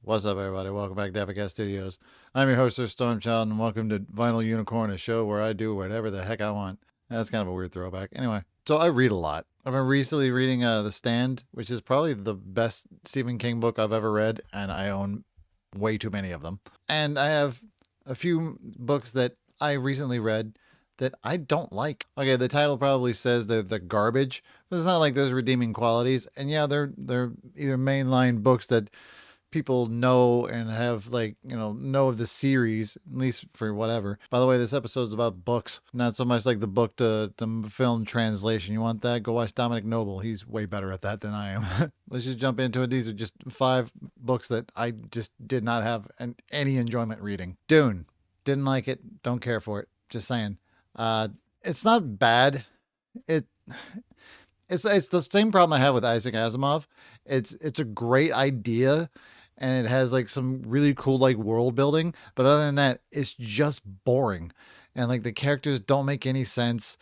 What's up, everybody? Welcome back to Epicast Studios. I'm your host, Sir Stormchild, and welcome to Vinyl Unicorn, a show where I do whatever the heck I want. That's kind of a weird throwback. Anyway, so I read a lot. I've been recently reading The Stand, which is probably the best Stephen King book I've ever read, and I own way too many of them. And I have a few books that I recently read that I don't like. Okay, the title probably says they're garbage, but it's not like there's redeeming qualities. And yeah, they're either mainline books that people know and have know of the series, at least for whatever. By the way, this episode is about books, not so much like the book to film translation. You want that? Go watch Dominic Noble. He's way better at that than I am. Let's just jump into it. These are just 5 books that I just did not have any enjoyment reading. Dune, didn't like it, don't care for it, just saying. It's not bad. It it's the same problem I have with Isaac Asimov. It's a great idea, and it has like some really cool like world building, but other than that, it's just boring. And like the characters don't make any sense,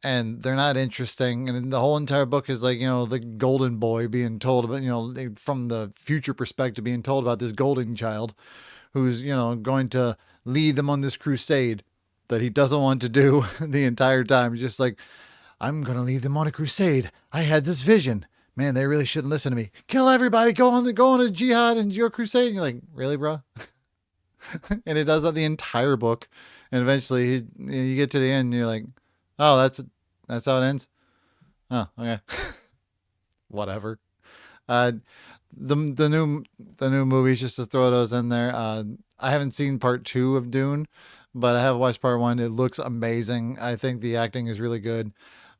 and they're not interesting. And the whole entire book is like, the golden boy being told about, from the future perspective, being told about this golden child who's, going to lead them on this crusade that he doesn't want to do the entire time. Just like, I'm going to lead them on a crusade. I had this vision. Man, they really shouldn't listen to me. Kill everybody. Go on a jihad and your crusade. And you're like, really, bro? And it does that the entire book. And eventually you get to the end and you're like, oh, that's how it ends. Oh, okay. Whatever. Uh, the new movies, just to throw those in there. I haven't seen part 2 of Dune, but I have watched part 1. It looks amazing. I think the acting is really good.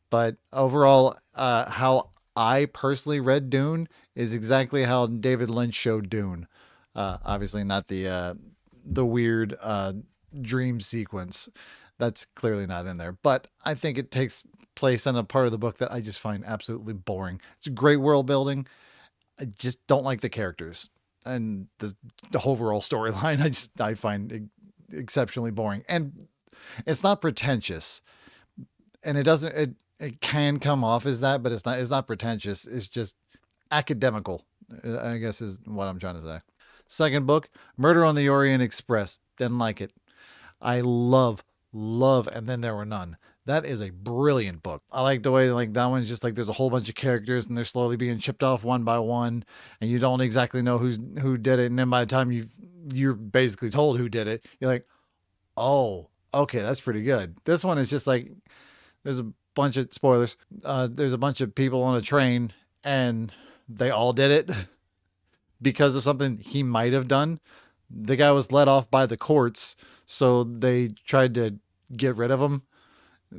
But overall, how I personally read Dune is exactly how David Lynch showed Dune. Obviously, not the weird dream sequence. That's clearly not in there. But I think it takes place in a part of the book that I just find absolutely boring. It's a great world building. I just don't like the characters and the overall storyline. I find it exceptionally boring, and it's not pretentious, and it can come off as that, but it's not pretentious. It's just academical, I guess is what I'm trying to say. Second book, Murder on the Orient Express. Didn't like it. I love, and then there were none. That is a brilliant book. I like the way like that one's just like there's a whole bunch of characters and they're slowly being chipped off one by one, and you don't exactly know who did it. And then by the time you're basically told who did it, you're like, oh, okay, that's pretty good. This one is just like there's a bunch of spoilers. There's a bunch of people on a train and they all did it because of something he might have done. The guy was let off by the courts, so they tried to get rid of him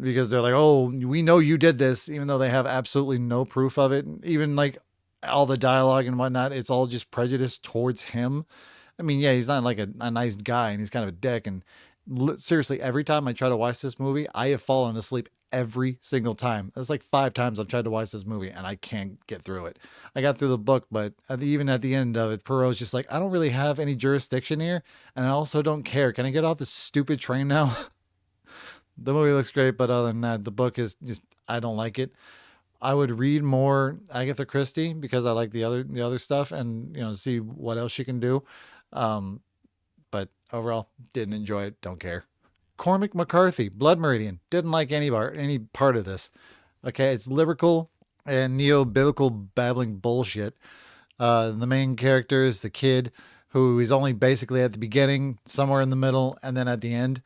because they're like, "Oh, we know you did this," even though they have absolutely no proof of it. Even like all the dialogue and whatnot, it's all just prejudice towards him. I mean, yeah, he's not like a nice guy, and he's kind of a dick. And seriously, every time I try to watch this movie, I have fallen asleep every single time. That's like 5 times I've tried to watch this movie, and I can't get through it. I got through the book, but even at the end of it, Perot's just like, I don't really have any jurisdiction here, and I also don't care. Can I get off this stupid train now? The movie looks great, but other than that, the book is just I don't like it. I would read more Agatha Christie because I like the other stuff, and see what else she can do. Um, but overall, didn't enjoy it. Don't care. Cormac McCarthy, Blood Meridian. Didn't like any part of this. Okay, it's lyrical and neo biblical babbling bullshit. The main character is the kid who is only basically at the beginning, somewhere in the middle, and then at the end.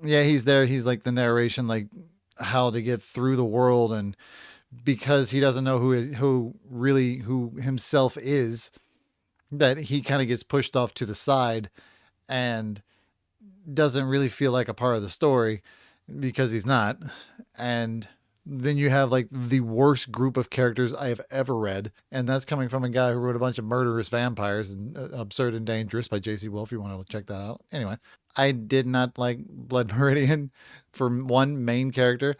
Yeah, he's there. He's like the narration, like how to get through the world, and because he doesn't know who himself is, that he kind of gets pushed off to the side and doesn't really feel like a part of the story because he's not. And then you have like the worst group of characters I have ever read, and that's coming from a guy who wrote a bunch of murderous vampires and Absurd and Dangerous by J.C. Wolf. You want to check that out? Anyway, I did not like Blood Meridian for one main character,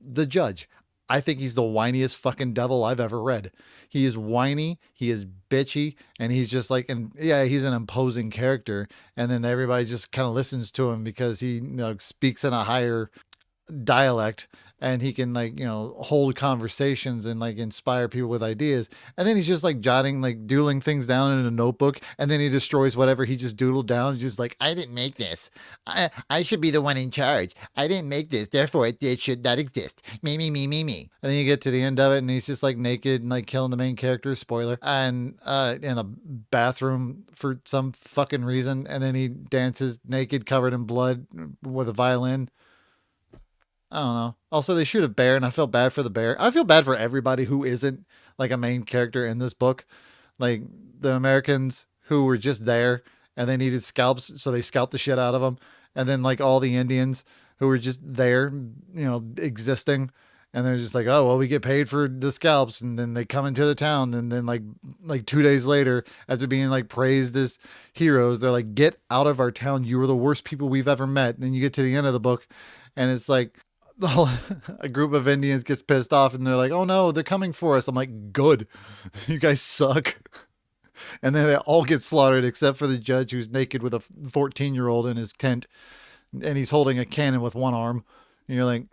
the judge. I think he's the whiniest fucking devil I've ever read. He is whiny, he is bitchy, and he's just like, and yeah, he's an imposing character. And then everybody just kind of listens to him because he speaks in a higher dialect, and he can like hold conversations and like inspire people with ideas. And then he's just like jotting, like doodling things down in a notebook, and then he destroys whatever he just doodled down. He's just like, I didn't make this. I should be the one in charge. I didn't make this, therefore it should not exist. Me. And then you get to the end of it, and he's just like naked and like killing the main character, spoiler, and in a bathroom for some fucking reason. And then he dances naked, covered in blood, with a violin. I don't know. Also, they shoot a bear, and I feel bad for the bear. I feel bad for everybody who isn't like a main character in this book. Like the Americans who were just there and they needed scalps, so they scalped the shit out of them. And then like all the Indians who were just there, existing, and they're just like, oh well, we get paid for the scalps, and then they come into the town, and then like 2 days later, after being like praised as heroes, they're like, get out of our town. You were the worst people we've ever met. And then you get to the end of the book, and it's like the whole, a group of Indians gets pissed off, and they're like, oh no, they're coming for us. I'm like, good. You guys suck. And then they all get slaughtered except for the judge, who's naked with a 14-year-old in his tent, and he's holding a cannon with one arm. And you're like,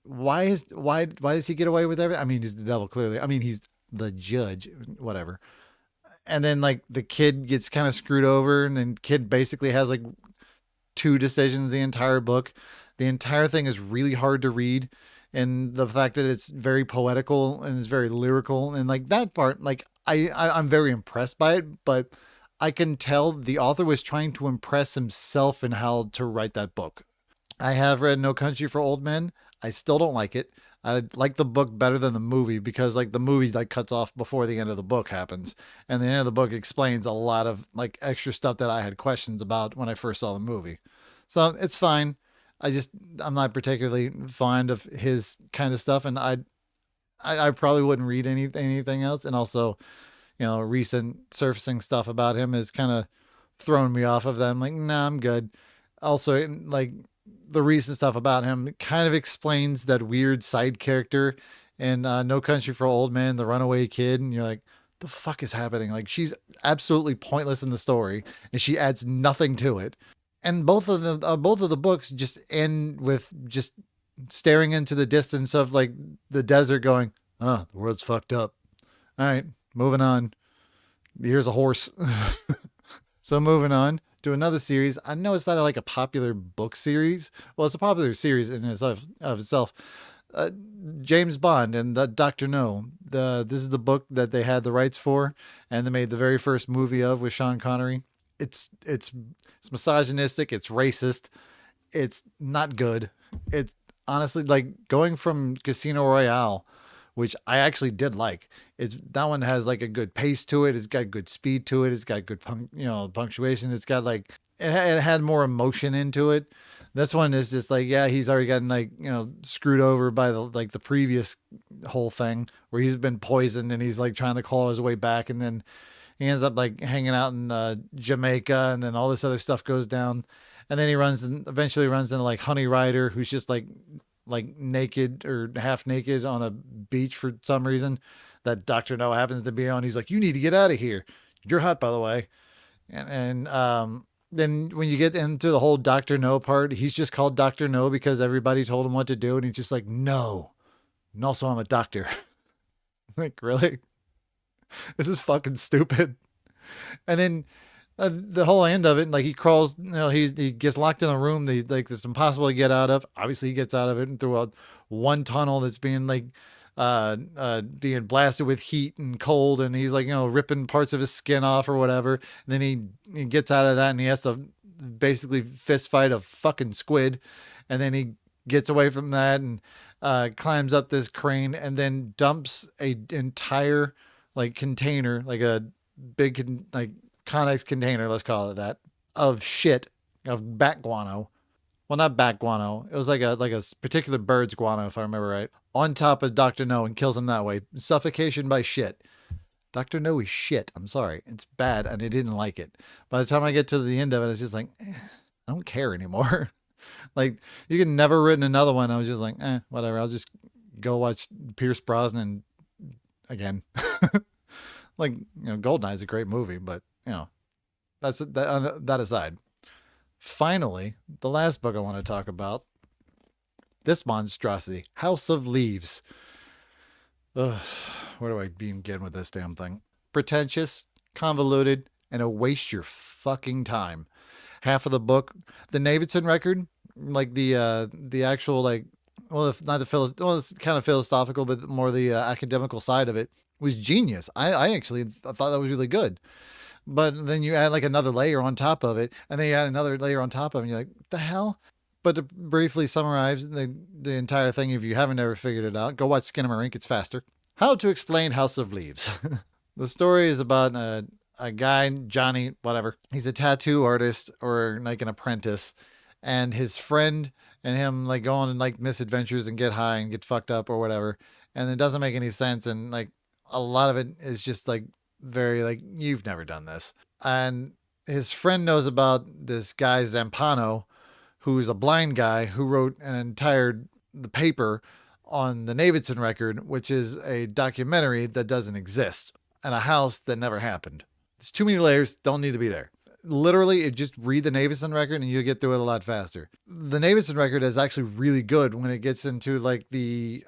why does he get away with everything? I mean, he's the devil, clearly. I mean, he's the judge, whatever. And then like the kid gets kind of screwed over, and then kid basically has like two decisions the entire book. The entire thing is really hard to read, and the fact that it's very poetical and it's very lyrical, and like that part, like I'm very impressed by it, but I can tell the author was trying to impress himself in how to write that book. I have read No Country for Old Men. I still don't like it. I like the book better than the movie, because like the movie like cuts off before the end of the book happens, and the end of the book explains a lot of like extra stuff that I had questions about when I first saw the movie. So it's fine. I'm not particularly fond of his kind of stuff, and I probably wouldn't read anything else. And also, recent surfacing stuff about him has kind of thrown me off of that. I'm like, nah, I'm good. Also, like the recent stuff about him kind of explains that weird side character in No Country for Old Men, the runaway kid, and you're like, the fuck is happening? Like, she's absolutely pointless in the story, and she adds nothing to it. And both of the books just end with just staring into the distance of like the desert, going, "Oh, the world's fucked up. All right, moving on. Here's a horse." So moving on to another series. I know it's not like a popular book series. Well, it's a popular series in of itself. Uh, James Bond and the Doctor No. This is the book that they had the rights for, and they made the very first movie of with Sean Connery. It's misogynistic. It's racist. It's not good. It's honestly like going from Casino Royale, which I actually did like. It's that one has like a good pace to it. It's got good speed to it. It's got good punctuation. It's got like it had more emotion into it. This one is just like, yeah, he's already gotten like screwed over by the previous whole thing where he's been poisoned, and he's like trying to claw his way back, and then he ends up like hanging out in Jamaica, and then all this other stuff goes down, and then he eventually runs into like Honey Rider, who's just like naked or half naked on a beach for some reason that Dr. No happens to be on. He's like, you need to get out of here. You're hot, by the way. And then when you get into the whole Dr. No part, he's just called Dr. No because everybody told him what to do. And he's just like, no. And also I'm a doctor. Like, really? This is fucking stupid. And then the whole end of it, like he crawls, he gets locked in a room that like it's impossible to get out of. Obviously, he gets out of it through one tunnel that's being like being blasted with heat and cold, and he's like ripping parts of his skin off or whatever. And then he gets out of that, and he has to basically fist fight a fucking squid, and then he gets away from that and climbs up this crane, and then dumps a entire like container, like a big like Connex container, let's call it that, of shit, of bat guano. Well, not bat guano. It was like a particular bird's guano, if I remember right, on top of Dr. No, and kills him that way. Suffocation by shit. Dr. No is shit. I'm sorry. It's bad, and I didn't like it. By the time I get to the end of it, it's just like, I don't care anymore. Like, you could never written another one. I was just like, whatever. I'll just go watch Pierce Brosnan again. Like, Goldeneye is a great movie, but that aside. Finally, the last book I want to talk about This monstrosity, House of Leaves. Ugh, where do I begin with this damn thing? Pretentious, convoluted, and a waste your fucking time. Half of the book, the Davidson record, like the actual like, well, if not the well, it's kind of philosophical, but more the academical side of it was genius. I actually thought that was really good. But then you add like another layer on top of it, and then you add another layer on top of it, and you're like, the hell? But to briefly summarize the entire thing, if you haven't ever figured it out, go watch Skinamarink. It's faster. How to Explain House of Leaves. The story is about a guy, Johnny, whatever. He's a tattoo artist or like an apprentice, and his friend and him like go on like misadventures and get high and get fucked up or whatever. And it doesn't make any sense. And like a lot of it is just like very like, you've never done this. And his friend knows about this guy, Zampano, who's a blind guy who wrote an entire the paper on the Davidson record, which is a documentary that doesn't exist and a house that never happened. There's too many layers, don't need to be there. Literally, just read the Davidson record and you'll get through it a lot faster. The Davidson record is actually really good when it gets into like the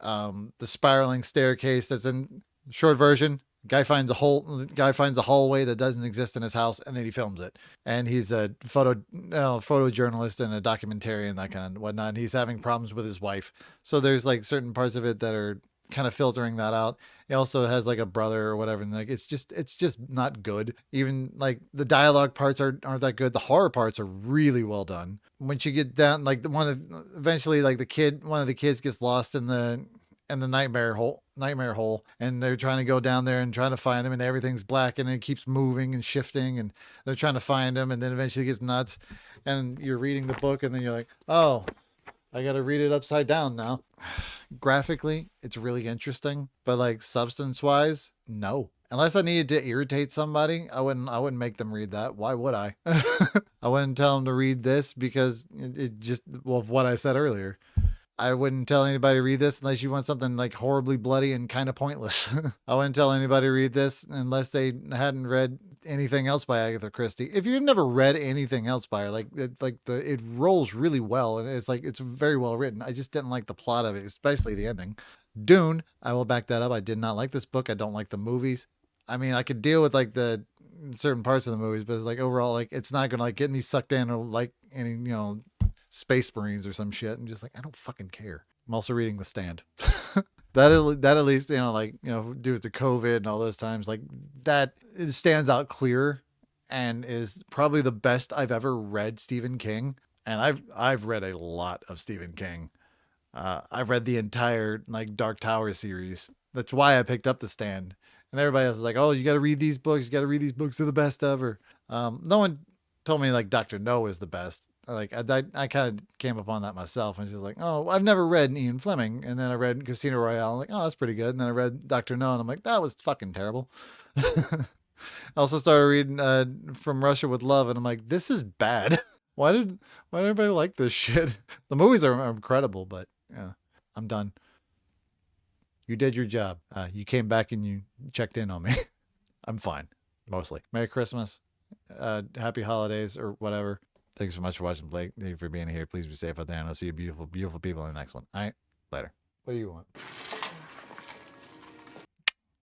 spiraling staircase. That's in short version. Guy finds a hallway that doesn't exist in his house, and then he films it. And he's a photojournalist and a documentarian, that kind of whatnot. And he's having problems with his wife, so there's like certain parts of it that are kind of filtering that out. He also has like a brother or whatever, and like it's just not good. Even like the dialogue parts aren't that good. The horror parts are really well done. Once you get down, like eventually like one of the kids gets lost in the nightmare hole, and they're trying to go down there and trying to find him, and everything's black and it keeps moving and shifting, and they're trying to find him, and then eventually it gets nuts, and you're reading the book and then you're like, oh, I gotta read it upside down now. Graphically it's really interesting, but like substance wise, no. Unless I needed to irritate somebody, I wouldn't make them read that. Why would I? I wouldn't tell them to read this because it just, well, of what I said earlier. I wouldn't tell anybody to read this unless you want something like horribly bloody and kind of pointless. I wouldn't tell anybody to read this unless they hadn't read anything else by Agatha Christie. If you've never read anything else by her, it rolls really well, and it's very well written. I just didn't like the plot of it, especially the ending. Dune, I will back that up. I did not like this book. I don't like the movies. I mean, I could deal with like the certain parts of the movies, but it's like overall, like it's not gonna like get me sucked in or like any Space Marines or some shit. And just like, I don't fucking care. I'm also reading The Stand. that at least due to COVID and all those times, like that, it stands out clear and is probably the best I've ever read Stephen King. And I've read a lot of Stephen King. I've read the entire like Dark Tower series. That's why I picked up The Stand. And everybody else is like, oh, you got to read these books. You got to read these books. They're the best ever. No one told me like Dr. No is the best. Like I kind of came upon that myself, and she's like, oh, I've never read Ian Fleming. And then I read Casino Royale. I'm like, oh, that's pretty good. And then I read Dr. No, and I'm like, that was fucking terrible. I also started reading From Russia with Love, and I'm like, this is bad. Why did everybody like this shit? The movies are incredible, but yeah, I'm done. You did your job. You came back and you checked in on me. I'm fine, mostly. Merry Christmas. Happy holidays or whatever. Thanks so much for watching, Blake. Thank you for being here. Please be safe out there, and I'll see you beautiful, beautiful people in the next one. All right, later. What do you want?